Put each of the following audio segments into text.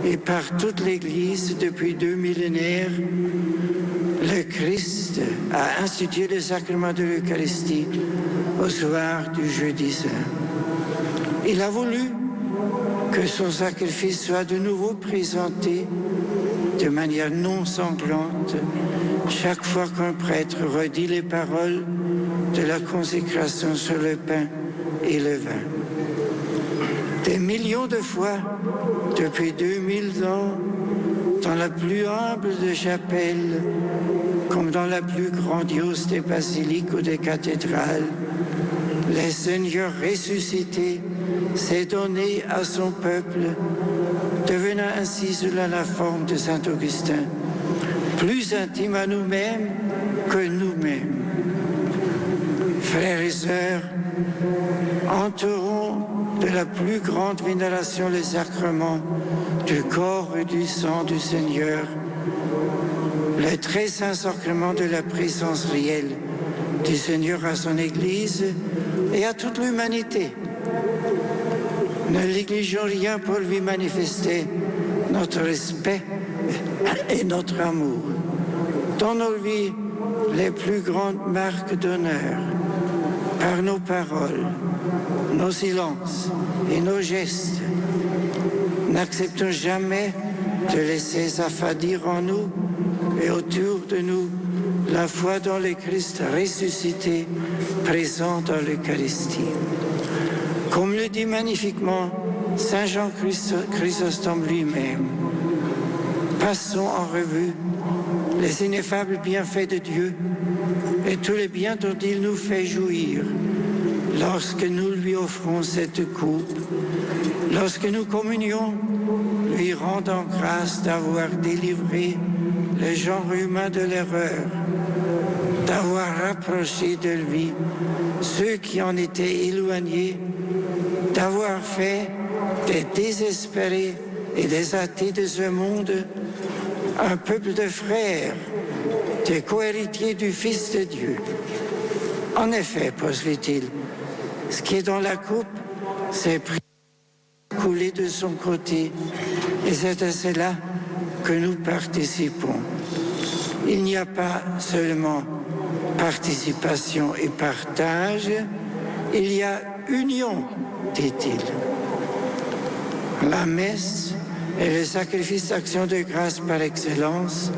et par toute l'Église depuis 2 millénaires, le Christ a institué le sacrement de l'Eucharistie au soir du jeudi saint. Il a voulu que son sacrifice soit de nouveau présenté de manière non sanglante chaque fois qu'un prêtre redit les paroles de la consécration sur le pain et le vin. Des millions de fois, depuis 2000 ans, dans la plus humble des chapelles, comme dans la plus grandiose des basiliques ou des cathédrales, le Seigneur ressuscité s'est donné à son peuple, devenant ainsi selon la forme de saint Augustin, plus intime à nous-mêmes que nous-mêmes. Frères et sœurs, entourons de la plus grande vénération les sacrements du corps et du sang du Seigneur, le très saint sacrement de la présence réelle du Seigneur à son Église et à toute l'humanité. Ne négligeons rien pour lui manifester notre respect et notre amour. Donnons-lui les plus grandes marques d'honneur par nos paroles, nos silences et nos gestes. N'acceptons jamais de laisser affadir en nous et autour de nous la foi dans le Christ ressuscité présent dans l'Eucharistie. Comme le dit magnifiquement Saint Jean Chrysostome lui-même, passons en revue les ineffables bienfaits de Dieu et tous les biens dont il nous fait jouir lorsque nous lui offrons cette coupe, lorsque nous communions, lui rendant grâce d'avoir délivré le genre humain de l'erreur, d'avoir rapproché de lui ceux qui en étaient éloignés, d'avoir fait des désespérés et des athées de ce monde un peuple de frères, des cohéritiers du Fils de Dieu. En effet, poursuit-il, ce qui est dans la coupe, c'est coulé de son côté, et c'est à cela que nous participons. Il n'y a pas seulement participation et partage, il y a union, dit-il. La messe est le sacrifice d'action de grâce par excellence,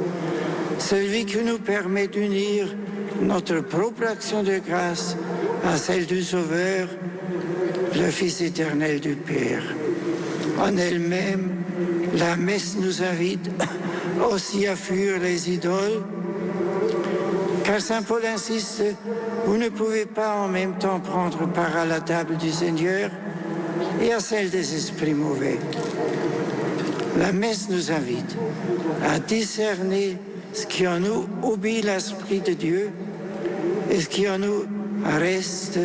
celui qui nous permet d'unir notre propre action de grâce à celle du Sauveur, le Fils éternel du Père. En elle-même, la messe nous invite aussi à fuir les idoles, car saint Paul insiste, vous ne pouvez pas en même temps prendre part à la table du Seigneur et à celle des esprits mauvais. La messe nous invite à discerner ce qui en nous obéit l'Esprit de Dieu et ce qui en nous reste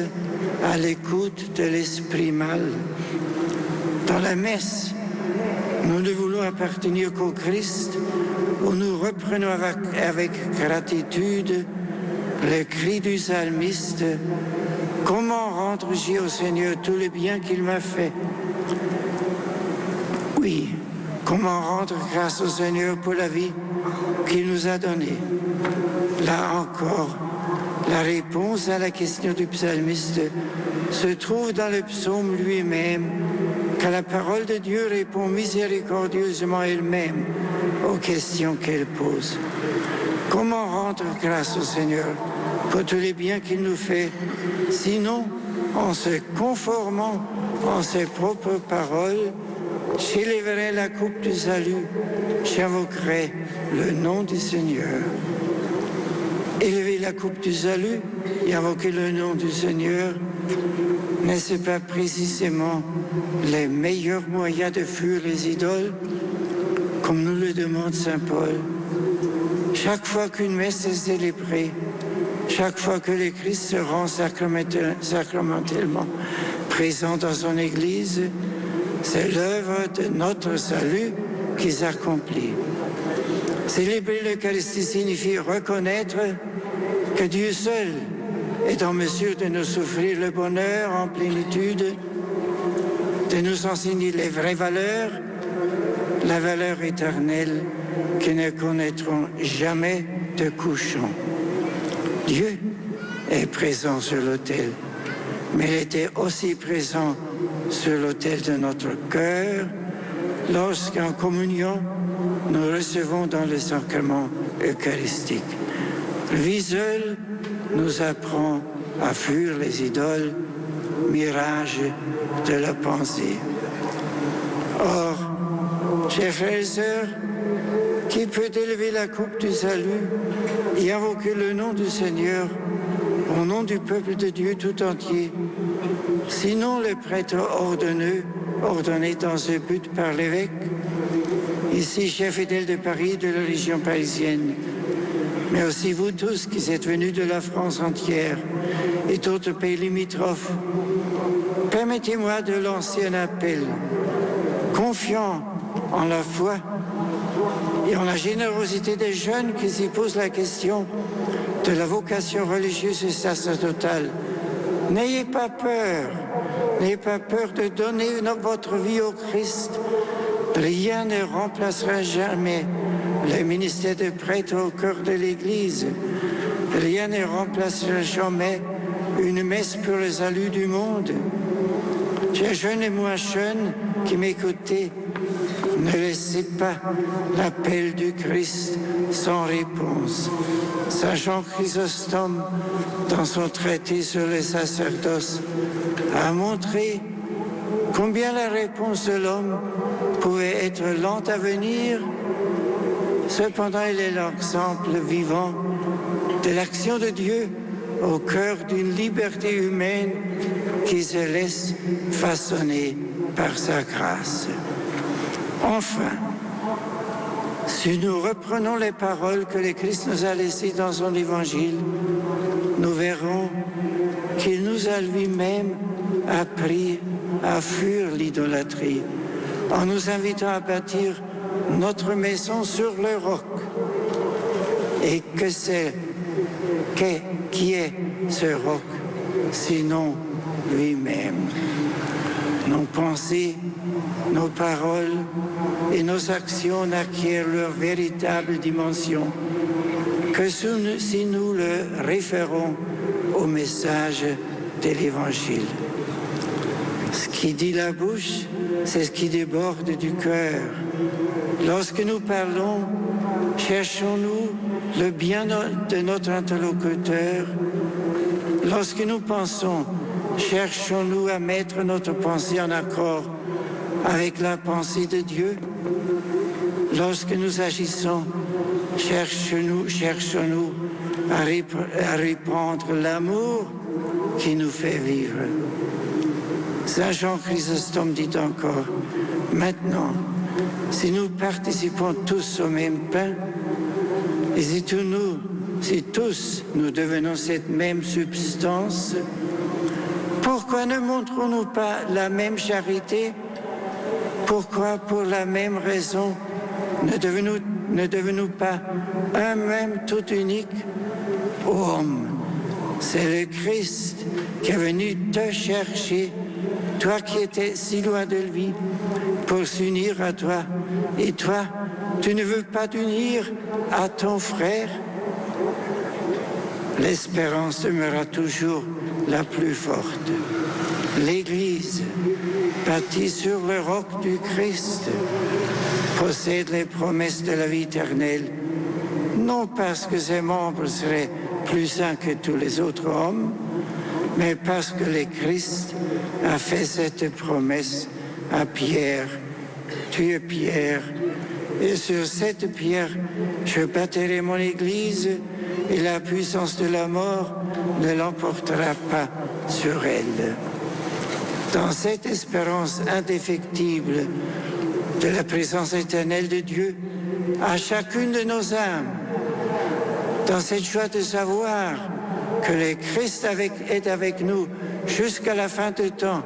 à l'écoute de l'esprit mal. Dans la messe, nous ne voulons appartenir qu'au Christ, où nous reprenons avec gratitude le cri du psalmiste « Comment rendre-je au Seigneur tout le bien qu'il m'a fait ?» Oui, comment rendre grâce au Seigneur pour la vie qu'il nous a donnée? Là encore, la réponse à la question du psalmiste se trouve dans le psaume lui-même, car la parole de Dieu répond miséricordieusement elle-même aux questions qu'elle pose. Comment rendre grâce au Seigneur pour tous les biens qu'il nous fait, sinon en se conformant en ses propres paroles? J'élèverai la coupe du salut, j'invoquerai le nom du Seigneur. Élever la coupe du salut et invoquer le nom du Seigneur, n'est-ce pas précisément les meilleurs moyens de fuir les idoles, comme nous le demande saint Paul? Chaque fois qu'une messe est célébrée, chaque fois que le Christ se rend sacramentellement présent dans son Église, c'est l'œuvre de notre salut qui s'accomplit. Célébrer l'Eucharistie signifie reconnaître que Dieu seul est en mesure de nous offrir le bonheur en plénitude, de nous enseigner les vraies valeurs la valeur éternelle qui ne connaîtront jamais de couchant. Dieu est présent sur l'autel, mais il était aussi présent sur l'autel de notre cœur lorsqu'en communion, nous recevons dans le sacrement eucharistique. Lui seul nous apprend à fuir les idoles, mirages de la pensée. Or, chers frères et sœurs, qui peut élever la coupe du salut et invoquer le nom du Seigneur au nom du peuple de Dieu tout entier, sinon le prêtre ordonné dans ce but par l'évêque, ici chef fidèle de Paris, de la région parisienne, mais aussi vous tous qui êtes venus de la France entière et d'autres pays limitrophes. Permettez-moi de lancer un appel, confiant en la foi et en la générosité des jeunes qui s'y posent la question de la vocation religieuse et sacerdotale. N'ayez pas peur de donner votre vie au Christ. Rien ne remplacera jamais le ministère de prêtre au cœur de l'Église. Rien ne remplacera jamais une messe pour le salut du monde. Chers jeunes et moins jeunes qui m'écoutez, ne laissez pas l'appel du Christ sans réponse. Saint Jean Chrysostome, dans son traité sur le sacerdoce, a montré combien la réponse de l'homme pouvait être lente à venir. Cependant, il est l'exemple vivant de l'action de Dieu au cœur d'une liberté humaine qui se laisse façonner par sa grâce. Enfin, si nous reprenons les paroles que le Christ nous a laissées dans son évangile, nous verrons qu'il nous a lui-même appris à fuir l'idolâtrie en nous invitant à bâtir notre maison sur le roc. Et qui est ce roc sinon lui-même? Nos pensées, nos paroles et nos actions n'acquièrent leur véritable dimension que si nous le référons au message de l'Évangile. Ce qui dit la bouche, c'est ce qui déborde du cœur. Lorsque nous parlons, cherchons-nous le bien de notre interlocuteur. Lorsque nous pensons, cherchons-nous à mettre notre pensée en accord avec la pensée de Dieu. Lorsque nous agissons, cherchons-nous à répandre l'amour qui nous fait vivre. Saint Jean Chrysostome dit encore, maintenant, si nous participons tous au même pain, et si tous nous devenons cette même substance, pourquoi ne montrons-nous pas la même charité? Pourquoi, pour la même raison, ne devenons-nous pas un même tout unique? Ô homme, c'est le Christ qui est venu te chercher, toi qui étais si loin de lui, pour s'unir à toi. Et toi, tu ne veux pas t'unir à ton frère? L'espérance demeurera toujours la plus forte. L'Église, bâtie sur le roc du Christ, possède les promesses de la vie éternelle, non parce que ses membres seraient plus saints que tous les autres hommes, mais parce que le Christ a fait cette promesse à Pierre. Tu es Pierre, et sur cette pierre, je bâtirai mon Église, et la puissance de la mort ne l'emportera pas sur elle. Dans cette espérance indéfectible de la présence éternelle de Dieu à chacune de nos âmes, dans cette joie de savoir que le Christ est avec nous jusqu'à la fin du temps,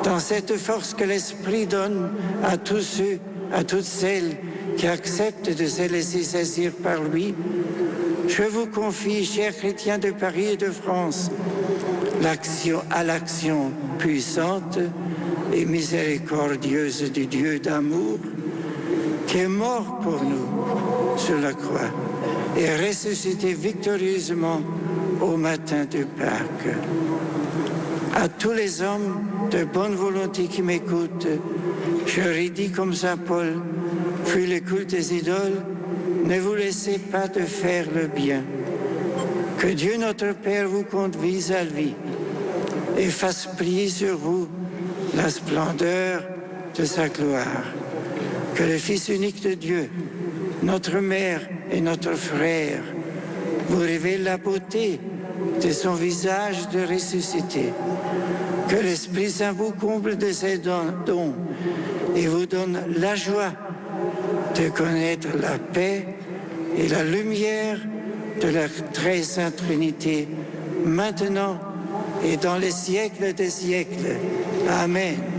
dans cette force que l'Esprit donne à tous ceux, à toutes celles qui acceptent de se laisser saisir par lui, je vous confie, chers chrétiens de Paris et de France, l'action puissante et miséricordieuse du Dieu d'amour, qui est mort pour nous sur la croix et ressuscité victorieusement au matin de Pâques. À tous les hommes de bonne volonté qui m'écoutent, je redis comme Saint Paul, fuis le culte des idoles, ne vous laissez pas de faire le bien. Que Dieu notre Père vous conduise à lui et fasse briller sur vous la splendeur de sa gloire. Que le Fils unique de Dieu, notre Mère et notre Frère, vous révèle la beauté de son visage de ressuscité. Que l'Esprit Saint vous comble de ses dons et vous donne la joie de connaître la paix et la lumière de la très sainte Trinité, maintenant et dans les siècles des siècles. Amen.